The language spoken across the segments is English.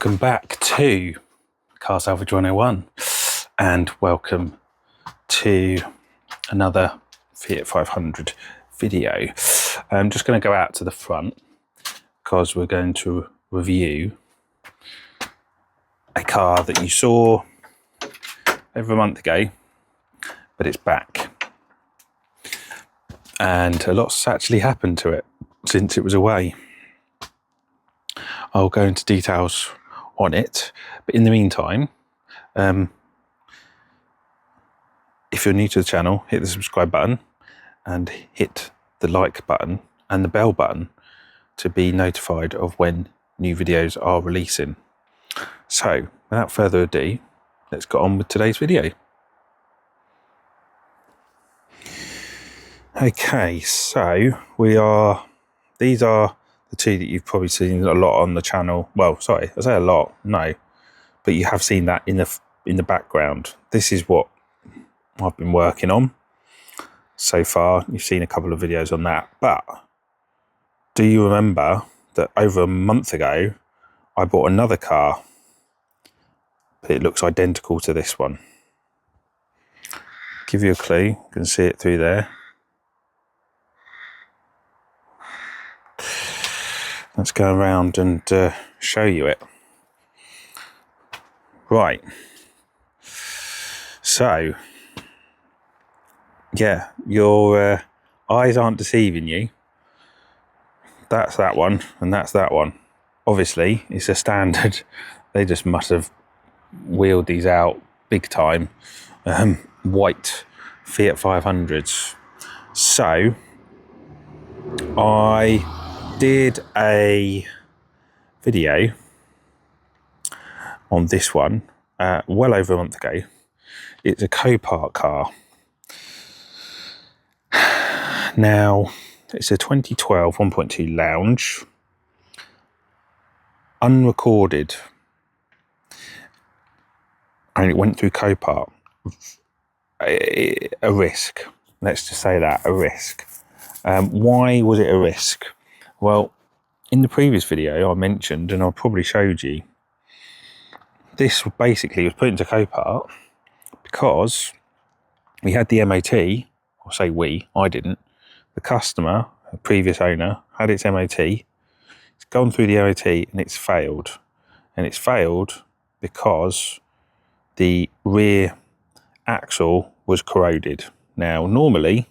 Welcome back to Car Salvage 101 and welcome to another Fiat 500 video. I'm just going to go out to the front because we're going to review a car that you saw over a month ago, but it's back. And a lot's actually happened to it since it was away. I'll go into details on it, but in the meantime, if you're new to the channel, hit the subscribe button and hit the like button and the bell button to be notified of when new videos are releasing. So without further ado, let's get on with today's video. Okay, so these are the two that you've probably seen a lot on the channel. Well, sorry, I say a lot, no, but you have seen that in the background. This is what I've been working on so far. You've seen a couple of videos on that, but do you remember that over a month ago I bought another car, but it looks identical to this one? Give you a clue, you can see it through there. Let's go around and show you it. Right. So, yeah, your eyes aren't deceiving you. That's that one, and that's that one. Obviously, it's a standard. They just must have wheeled these out big time. White Fiat 500s. So, I did a video on this one well over a month ago. It's a Copart car. Now, it's a 2012 1.2 Lounge, unrecorded, and it went through Copart. A risk, let's just say that, a risk. Why was it a risk? Well, in the previous video I mentioned, and I probably showed you, this basically was put into Copart because we had the MOT, I'll say we, I didn't. The customer, the previous owner, had its MOT. It's gone through the MOT and it's failed. And it's failed because the rear axle was corroded. Now, normally,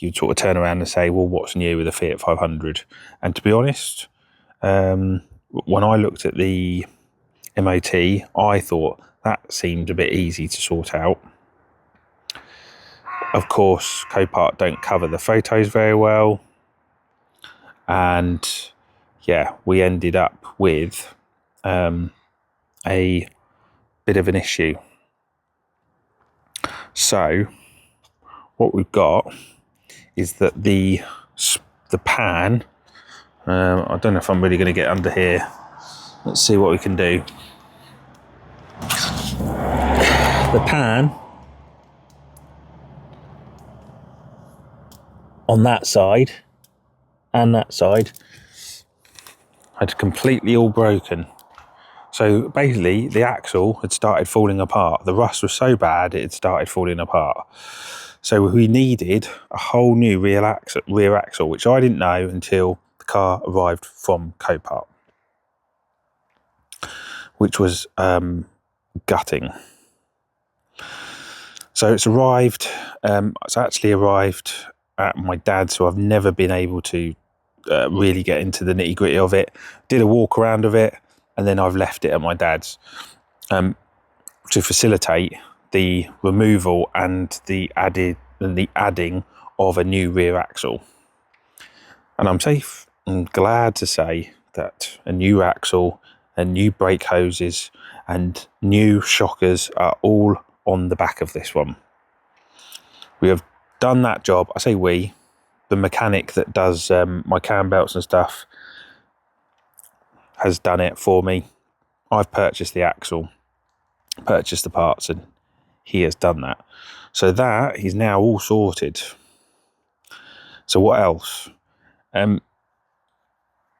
you'd sort of turn around and say, well, what's new with a Fiat 500? And to be honest, when I looked at the MOT, I thought that seemed a bit easy to sort out. Of course, Copart don't cover the photos very well. And yeah, we ended up with a bit of an issue. So what we've got is that the pan, I don't know if I'm really going to get under here. Let's see what we can do. The pan on that side and that side had completely all broken. So basically the axle had started falling apart. The rust was so bad it had started falling apart. So we needed a whole new rear axle, which I didn't know until the car arrived from Copart, which was gutting. So it's arrived. It's actually arrived at my dad's, so I've never been able to really get into the nitty gritty of it. Did a walk around of it, and then I've left it at my dad's to facilitate the removal and the adding of a new rear axle. And I'm glad to say that a new axle and new brake hoses and new shockers are all on the back of this one. We have done that job. I say we, the mechanic that does my cam belts and stuff has done it for me. I've purchased the axle, purchased the parts, and he has done that. So that is now all sorted. So what else?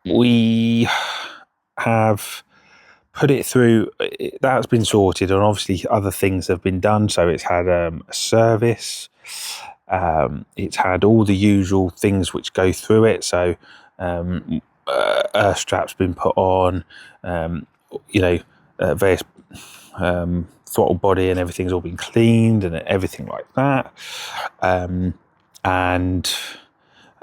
We have put it through, that's been sorted, and obviously other things have been done. So it's had a service, it's had all the usual things which go through it. So strap's been put on, various throttle body and everything's all been cleaned and everything like that, and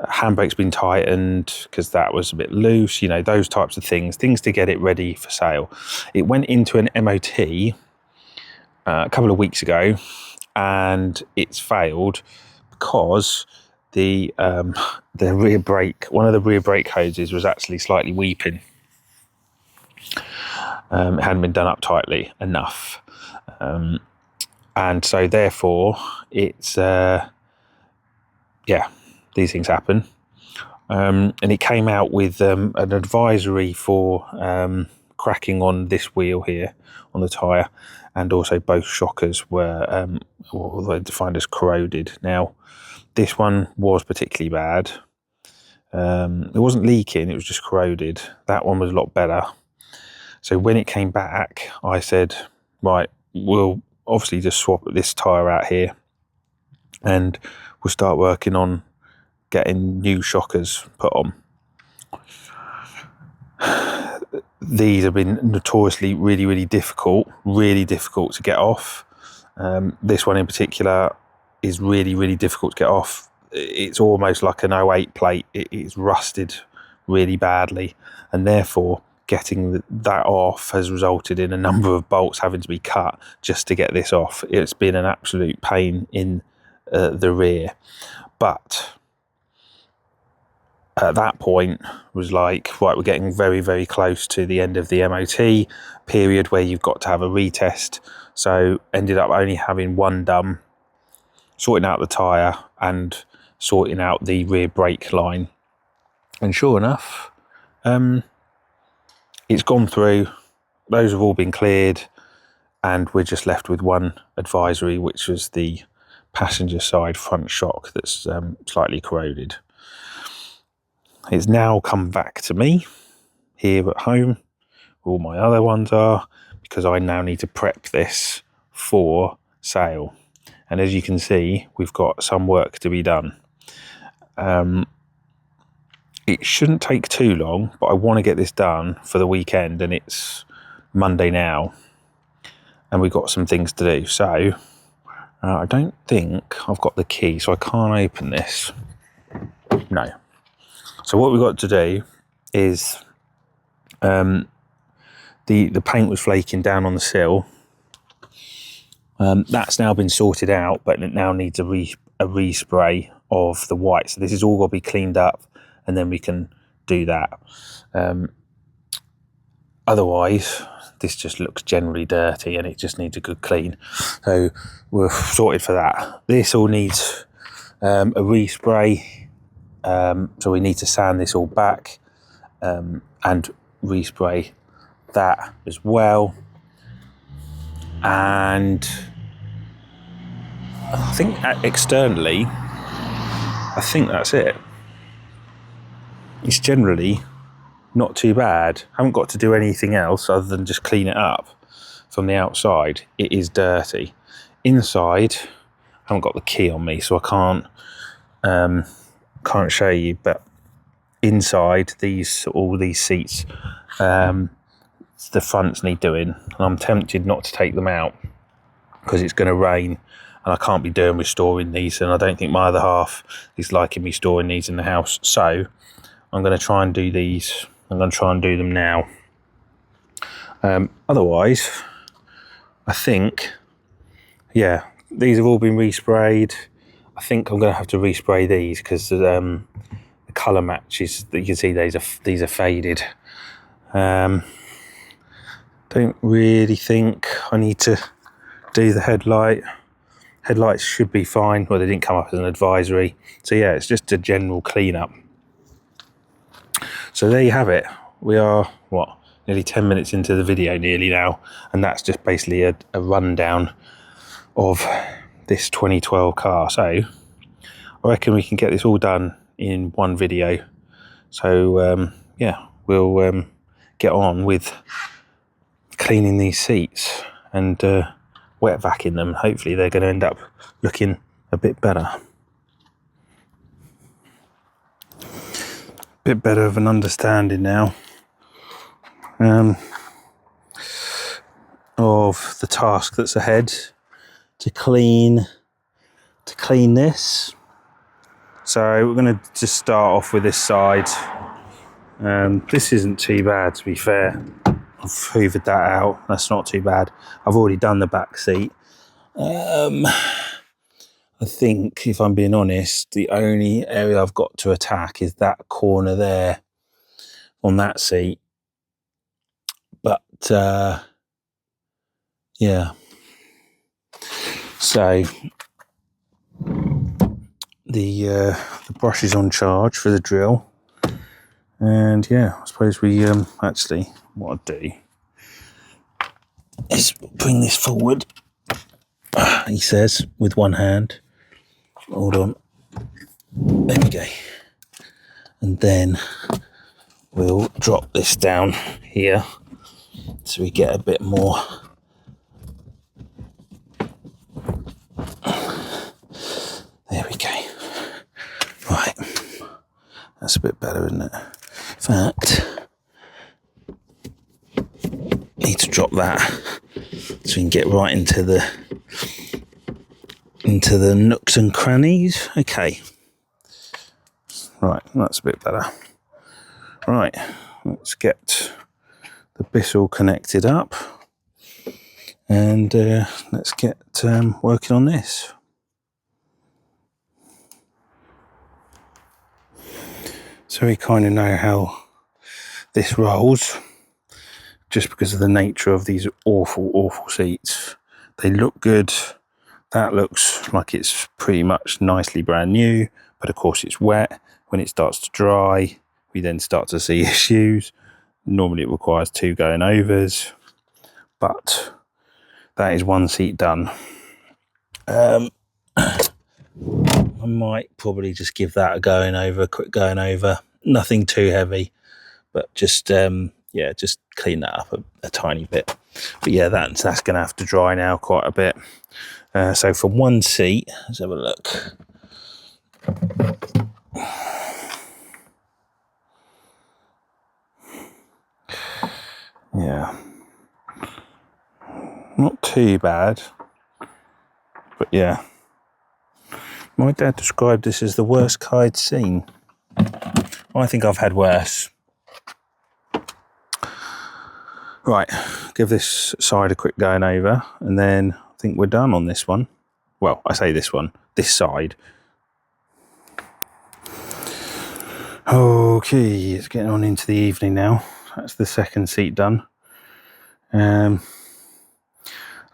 handbrake's been tightened because that was a bit loose, those types of things to get it ready for sale. It went into an MOT a couple of weeks ago, and it's failed because the rear brake, one of the rear brake hoses was actually slightly weeping. It hadn't been done up tightly enough, and so therefore it's these things happen. And it came out with an advisory for cracking on this wheel here on the tyre, and also both shockers were they're defined as corroded. Now, this one was particularly bad. It wasn't leaking, it was just corroded. That one was a lot better. So when it came back, I said, right, we'll obviously just swap this tyre out here, and we'll start working on getting new shockers put on. These have been notoriously really difficult to get off. This one in particular is really difficult to get off. It's almost like an 08 plate. It's rusted really badly, and therefore getting that off has resulted in a number of bolts having to be cut just to get this off. It's been an absolute pain in the rear. But at that point was like, right, we're getting very close to the end of the MOT period where you've got to have a retest. So ended up only having one done, sorting out the tyre and sorting out the rear brake line. And sure enough, it's gone through. Those have all been cleared, and we're just left with one advisory, which was the passenger side front shock that's slightly corroded. It's now come back to me here at home. All my other ones are, because I now need to prep this for sale. And as you can see, we've got some work to be done. It shouldn't take too long, but I want to get this done for the weekend, and it's Monday now, and we've got some things to do. So I don't think I've got the key, so I can't open this. No. So what we've got to do is the paint was flaking down on the sill. That's now been sorted out, but it now needs a respray of the white. So this is all got to be cleaned up, and then we can do that. Otherwise, this just looks generally dirty, and it just needs a good clean. So we're sorted for that. This all needs a respray. So we need to sand this all back and respray that as well. And I think externally, I think that's it. It's generally not too bad. I haven't got to do anything else other than just clean it up from the outside. It is dirty. Inside, I haven't got the key on me, so I can't show you, but inside all these seats, the fronts need doing, and I'm tempted not to take them out because it's going to rain, and I can't be doing with storing these, and I don't think my other half is liking me storing these in the house. So I'm going to try and do these. I'm going to try and do them now. Otherwise, I think, yeah, these have all been resprayed. I think I'm going to have to respray these because the colour matches. You can see these are faded. Don't really think I need to do the headlight. Headlights should be fine. Well, they didn't come up as an advisory. So yeah, it's just a general clean-up. So there you have it. We are, nearly 10 minutes into the video nearly now. And that's just basically a rundown of this 2012 car. So I reckon we can get this all done in one video. So yeah, we'll get on with cleaning these seats and wet vacuuming them. Hopefully they're going to end up looking a bit better. Bit better of an understanding now of the task that's ahead to clean this. So we're going to just start off with this side. This isn't too bad, to be fair. I've hoovered that out. That's not too bad. I've already done the back seat. I think, if I'm being honest, the only area I've got to attack is that corner there on that seat. But yeah. So the brush is on charge for the drill. And yeah, I suppose we actually, what I'll do is bring this forward, he says, with one hand. Hold on. There we go. And then we'll drop this down here so we get a bit more. There we go. Right. That's a bit better, isn't it? In fact, need to drop that so we can get right into the nooks and crannies. Okay. Right, that's a bit better. Right, let's get the Bissell connected up and let's get working on this. So we kind of know how this rolls, just because of the nature of these awful seats. They look good. That looks like it's pretty much nicely brand new, but of course it's wet. When it starts to dry, we then start to see issues. Normally it requires 2 going overs, but that is one seat done. I might probably just give that a quick going over. Nothing too heavy, but just yeah, just clean that up a tiny bit. But yeah, that's going to have to dry now quite a bit. So for one seat, let's have a look. Yeah, not too bad, but yeah. My dad described this as the worst car I'd seen. I think I've had worse. Right, give this side a quick going over, and then I think we're done on this one. Well, I say this one, this side. Okay, it's getting on into the evening now. That's the second seat done. Allow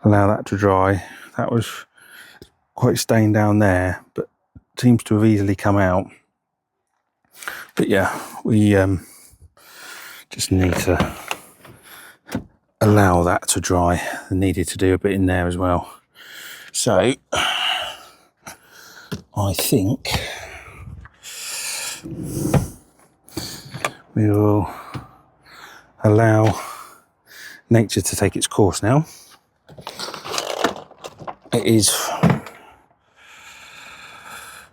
that to dry. That was quite stained down there, but seems to have easily come out. But yeah, we just need to allow that to dry. I needed to do a bit in there as well. So I think we will allow nature to take its course now. It is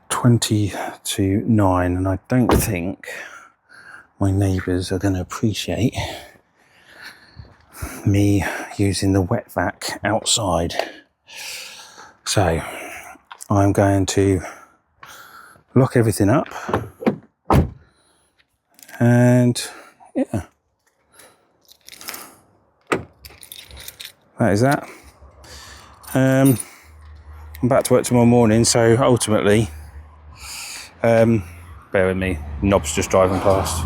20 to 9, and I don't think my neighbours are going to appreciate me using the wet vac outside. So I'm going to lock everything up, and yeah, that is that. I'm back to work tomorrow morning, so ultimately, bear with me, Knob's just driving past.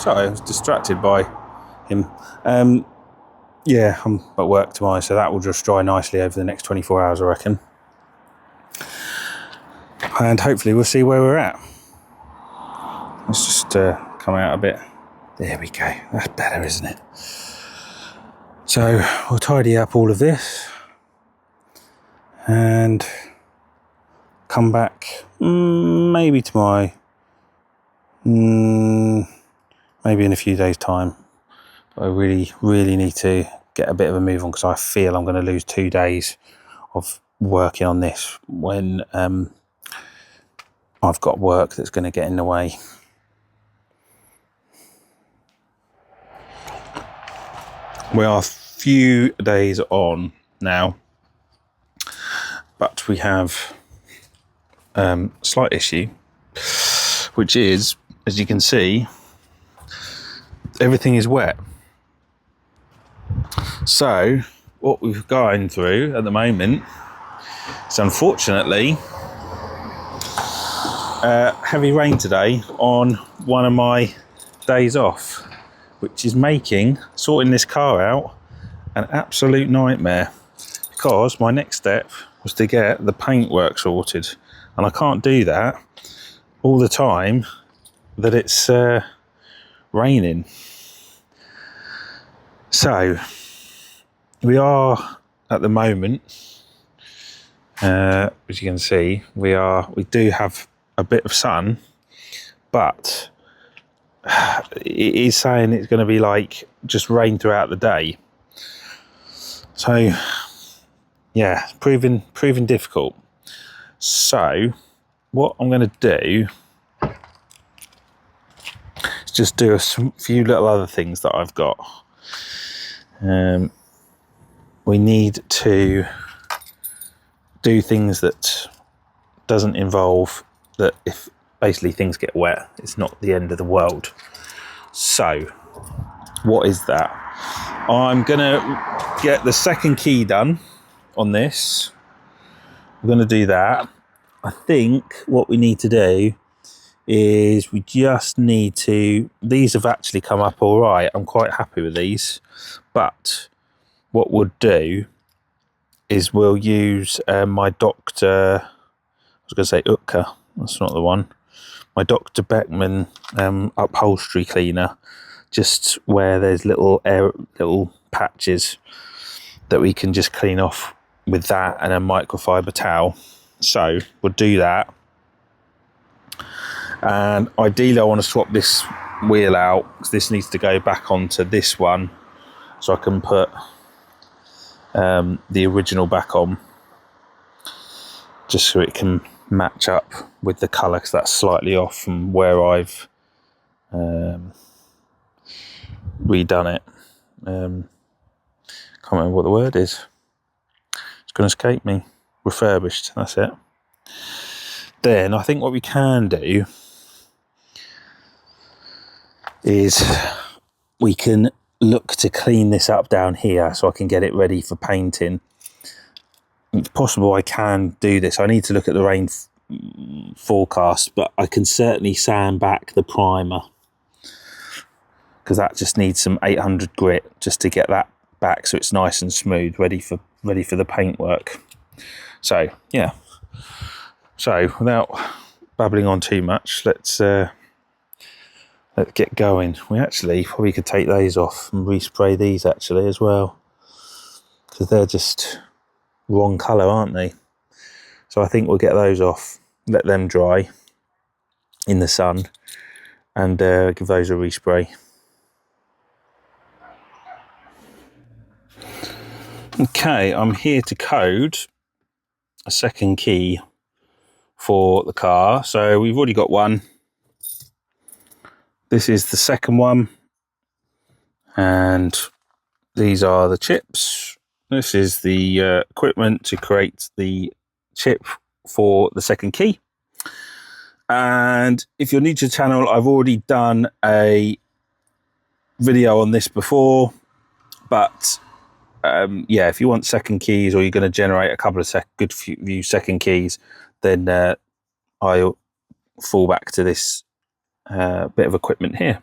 Sorry, I was distracted by him. Yeah, I'm at work tomorrow, so that will just dry nicely over the next 24 hours, I reckon. And hopefully we'll see where we're at. Let's just come out a bit. There we go. That's better, isn't it? So we'll tidy up all of this and come back maybe tomorrow maybe in a few days' time. But I really need to get a bit of a move on, because I feel I'm going to lose 2 days of working on this when I've got work that's going to get in the way. We are a few days on now, but we have a slight issue, which is, as you can see, everything is wet. So what we've gone through at the moment is, unfortunately, heavy rain today on one of my days off, which is making sorting this car out an absolute nightmare, because my next step was to get the paintwork sorted, and I can't do that all the time that it's raining. So we are at the moment, as you can see, we do have a bit of sun, but it is saying it's going to be like just rain throughout the day. So yeah, proving difficult. So what I'm going to do is just do a few little other things that I've got. We need to do things that doesn't involve that. If basically things get wet, it's not the end of the world. So what is that? I'm gonna get the second key done on this. I'm gonna do that. I think what we need to do is we just need to, these have actually come up all right. I'm quite happy with these, but what we'll do is we'll use my Dr. I was going to say Utka, that's not the one. My Dr. Beckman upholstery cleaner, just where there's little patches that we can just clean off with that, and a microfiber towel. So we'll do that. And ideally I want to swap this wheel out, because this needs to go back onto this one, so I can put the original back on, just so it can match up with the colour, because that's slightly off from where I've redone it. Can't remember what the word is. It's going to escape me. Refurbished, that's it. Then I think what we can do is we can look to clean this up down here, so I can get it ready for painting. It's possible I can do this. I need to look at the rain forecast, but I can certainly sand back the primer, because that just needs some 800 grit just to get that back, so it's nice and smooth, ready for the paintwork. So yeah, so without babbling on too much, let's get going. We actually probably could take those off and respray these actually as well, because they're just wrong colour, aren't they? So I think we'll get those off, let them dry in the sun, and give those a respray. Okay, I'm here to code a second key for the car. So we've already got one. This is the second one, and these are the chips. This is the equipment to create the chip for the second key. And if you're new to the channel, I've already done a video on this before, but yeah, if you want second keys, or you're going to generate a couple of good few second keys, then I'll fall back to this bit of equipment here.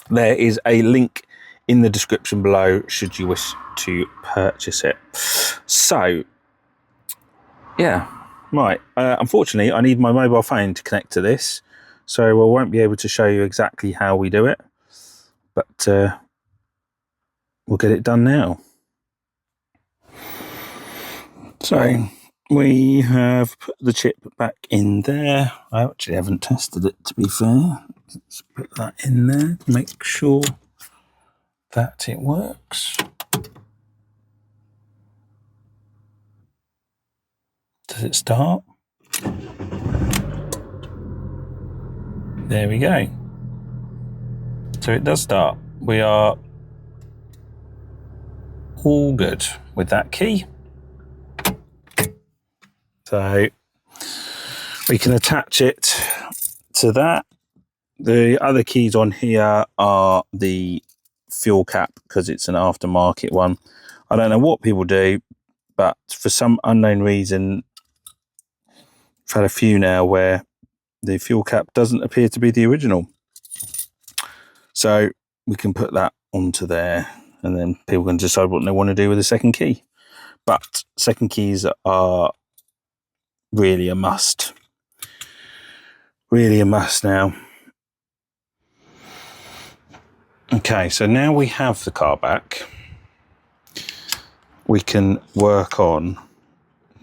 There is a link in the description below should you wish to purchase it. So yeah, right, unfortunately I need my mobile phone to connect to this, so I won't be able to show you exactly how we do it, but we'll get it done now. So we have put the chip back in there. I actually haven't tested it, to be fair. Let's put that in there, make sure that it works. Does it start? There we go. So it does start. We are all good with that key. So we can attach it to that. The other keys on here are the fuel cap, because it's an aftermarket one. I don't know what people do, but for some unknown reason, I've had a few now where the fuel cap doesn't appear to be the original. So we can put that onto there, and then people can decide what they want to do with the second key. But second keys are really a must. Really a must now. Okay, so now we have the car back, we can work on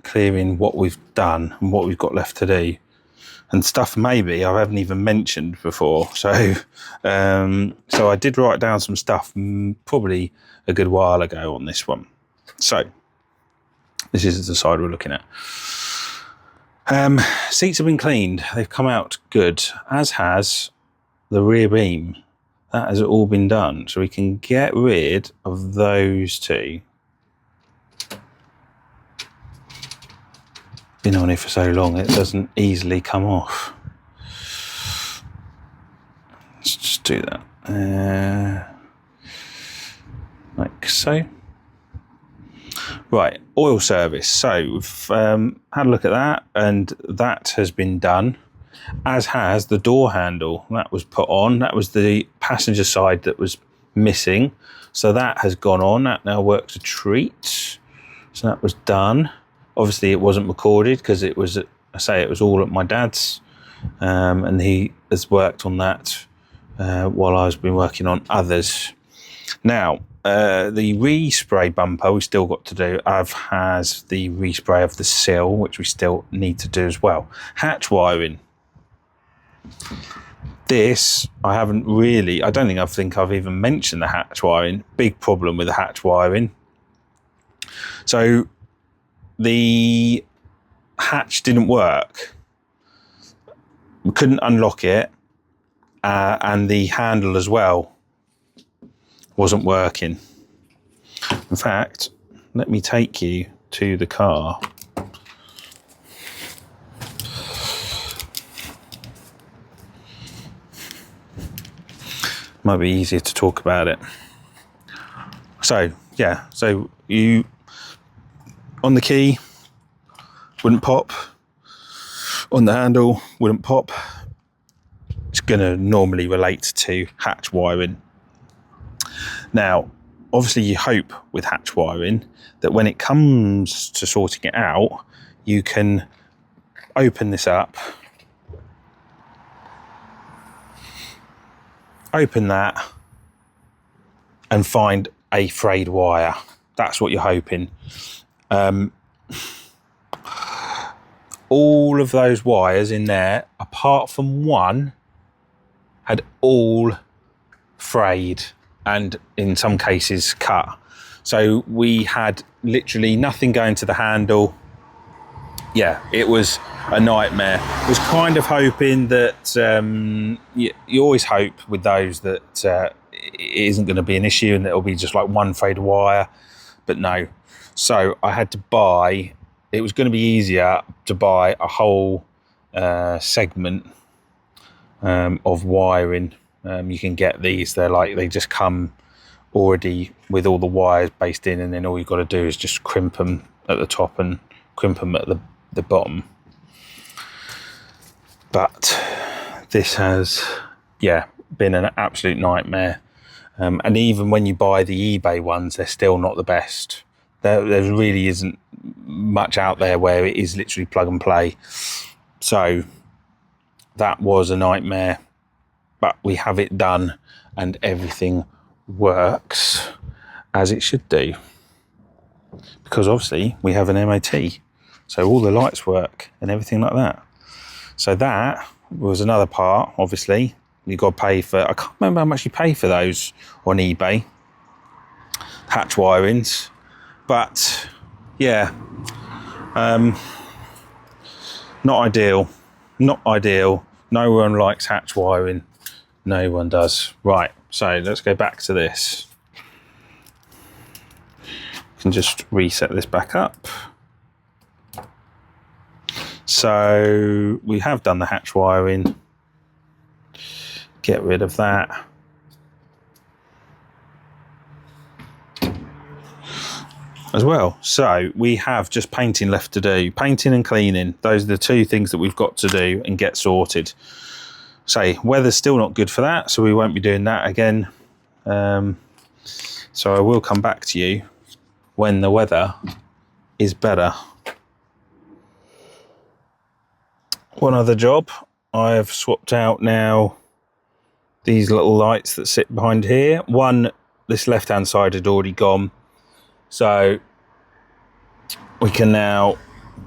clearing what we've done and what we've got left to do, and stuff maybe I haven't even mentioned before. So I did write down some stuff probably a good while ago on this one. So this is the side we're looking at. Seats have been cleaned, they've come out good, as has the rear beam. That has all been done, so we can get rid of those two. Been on it for so long, it doesn't easily come off. Let's just do that. Like so. Right, oil service. So we've had a look at that, and that has been done, as has the door handle. That was put on. That was the passenger side that was missing. So that has gone on. That now works a treat. So that was done. Obviously it wasn't recorded because it was, I say, it was all at my dad's, and he has worked on that while I've been working on others. Now, the respray bumper we still got to do. Has the respray of the sill, which we still need to do as well. Hatch wiring. This, I haven't really, I don't think I've even mentioned the hatch wiring. Big problem with the hatch wiring. So the hatch didn't work. We couldn't unlock it, and the handle as well wasn't working. In fact, let me take you to the car. Might be easier to talk about it. So yeah, so you on the key wouldn't pop, on the handle wouldn't pop. It's going to normally relate to hatch wiring. Now, obviously you hope with hatch wiring that when it comes to sorting it out, you can open this up, open that, and find a frayed wire. That's what you're hoping. All of those wires in there, apart from one, had all frayed and in some cases cut. So we had literally nothing going to the handle. Yeah, it was a nightmare. I was kind of hoping that you always hope with those that it isn't going to be an issue and it'll be just like one frayed wire, but no. So I had to buy, it was going to be easier to buy a whole segment of wiring. You can get these, they're like, they just come already with all the wires based in, and then all you've got to do is just crimp them at the top and crimp them at the bottom. But this has, yeah, been an absolute nightmare. And even when you buy the eBay ones, they're still not the best. There really isn't much out there where it is literally plug and play. So that was a nightmare, but we have it done and everything works as it should do. Because obviously we have an MOT, so all the lights work and everything like that. So that was another part, obviously, you got to pay for. I can't remember how much you pay for those on eBay, hatch wirings, but yeah, not ideal. Not ideal. No one likes hatch wiring. No one does. Right, so let's go back to this. Can just reset this back up. So we have done the hatch wiring. Get rid of that. As well. So we have just painting left to do. Painting and cleaning. Those are the two things that we've got to do and get sorted. So weather's still not good for that, so we won't be doing that again. So I will come back to you when the weather is better. One other job, I have swapped out now these little lights that sit behind here. One, this left-hand side had already gone, so we can now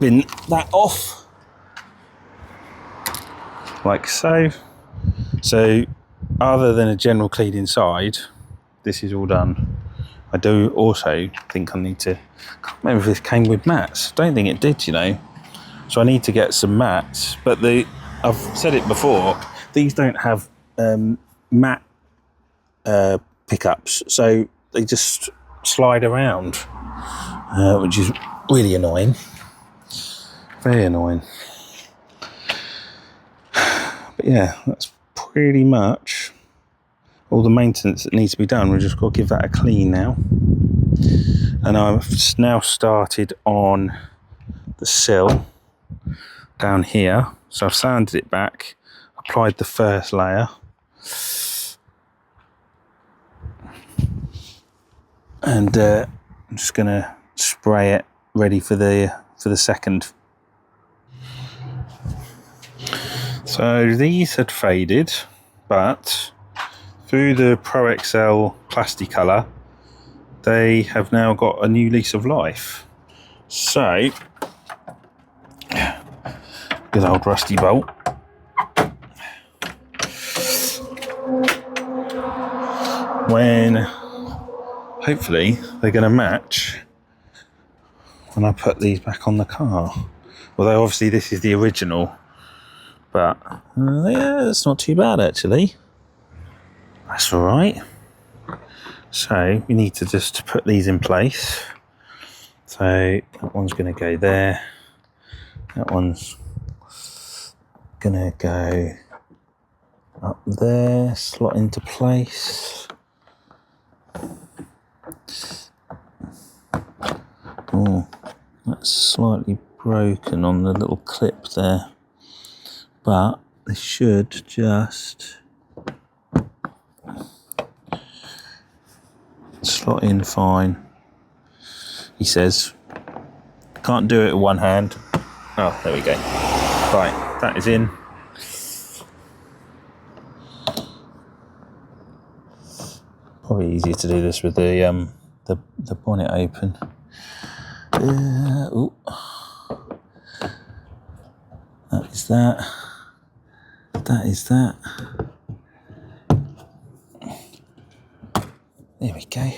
bin that off, like so. So other than a general clean inside, this is all done. I do also think I need to, I can't remember if this came with mats. Don't think it did, you know. So I need to get some mats, but I've said it before, these don't have mat pickups, so they just slide around, which is really annoying. Very annoying. But yeah, that's pretty much all the maintenance that needs to be done. We've just got to give that a clean now. And I've now started on the sill down here. So I've sanded it back, applied the first layer. And I'm just going to spray it ready for the second. So these had faded, but through the Pro XL Plasticolour, they have now got a new lease of life. So, good old rusty bolt. When hopefully they're going to match when I put these back on the car. Although obviously this is the original, but yeah, it's not too bad actually. That's all right. So we need to just put these in place. So that one's going to go there. That one's going to go up there, slot into place. Oh, that's slightly broken on the little clip there, but this should just slot in fine. He says, can't do it with one hand. Oh, there we go. Right, that is in. Probably easier to do this with the bonnet open. Ooh. That is that. That is that. There we go.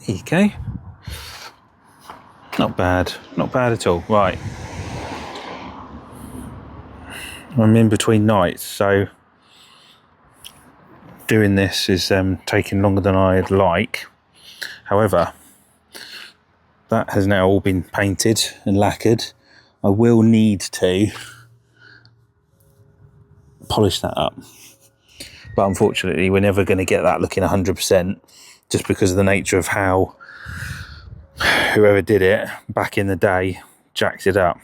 There you go. Not bad. Not bad at all. Right. I'm in between nights, so doing this is taking longer than I'd like. However, that has now all been painted and lacquered. I will need to polish that up. But unfortunately, we're never going to get that looking 100% just because of the nature of how whoever did it back in the day jacked it up.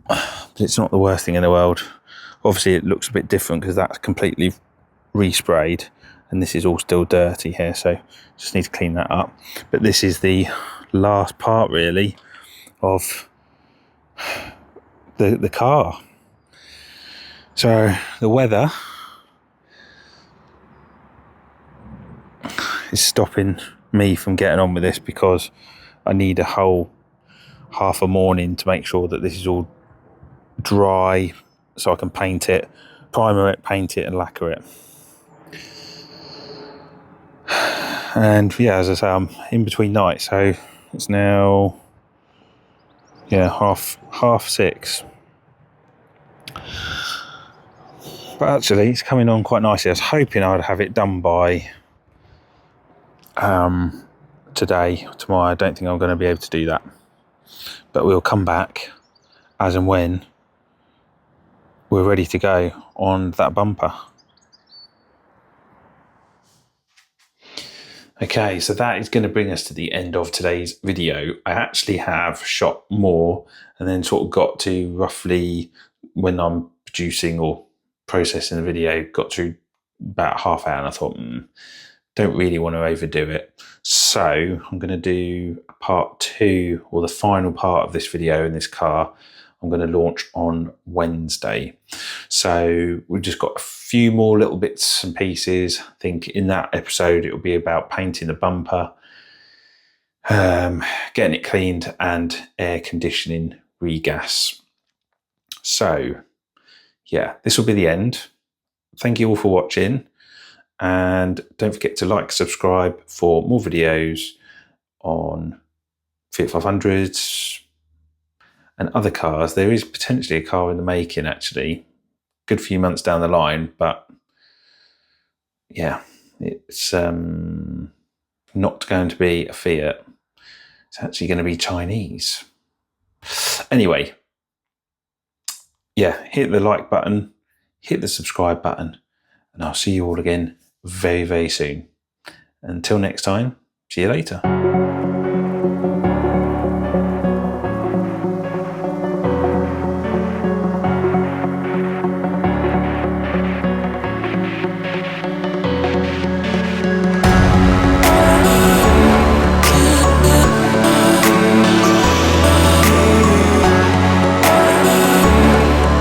But it's not the worst thing in the world. Obviously, it looks a bit different because that's completely resprayed and this is all still dirty here, so just need to clean that up. But this is the last part really of the car. So the weather is stopping me from getting on with this because I need a whole half a morning to make sure that this is all dry so I can paint it primer it, paint it and lacquer it. And yeah, as I say, I'm in between nights, so it's now, yeah, half 6. But actually it's coming on quite nicely. I was hoping I'd have it done by today or tomorrow. I don't think I'm going to be able to do that, but we'll come back as and when we're ready to go on that bumper. Okay, so that is going to bring us to the end of today's video. I actually have shot more and then sort of got to roughly, when I'm producing or processing the video, got to about half hour, and I thought, don't really want to overdo it. So I'm going to do part 2, or the final part of this video in this car. I'm going to launch on Wednesday. So we've just got a few more little bits and pieces. I think in that episode, it'll be about painting the bumper, getting it cleaned and air conditioning regas. So yeah, this will be the end. Thank you all for watching. And don't forget to like, subscribe for more videos on Fiat 500s and other cars. There is potentially a car in the making, actually. Good few months down the line, but yeah, it's not going to be a Fiat. It's actually going to be Chinese. Anyway, yeah, hit the like button, hit the subscribe button, and I'll see you all again very, very soon. Until next time, see you later.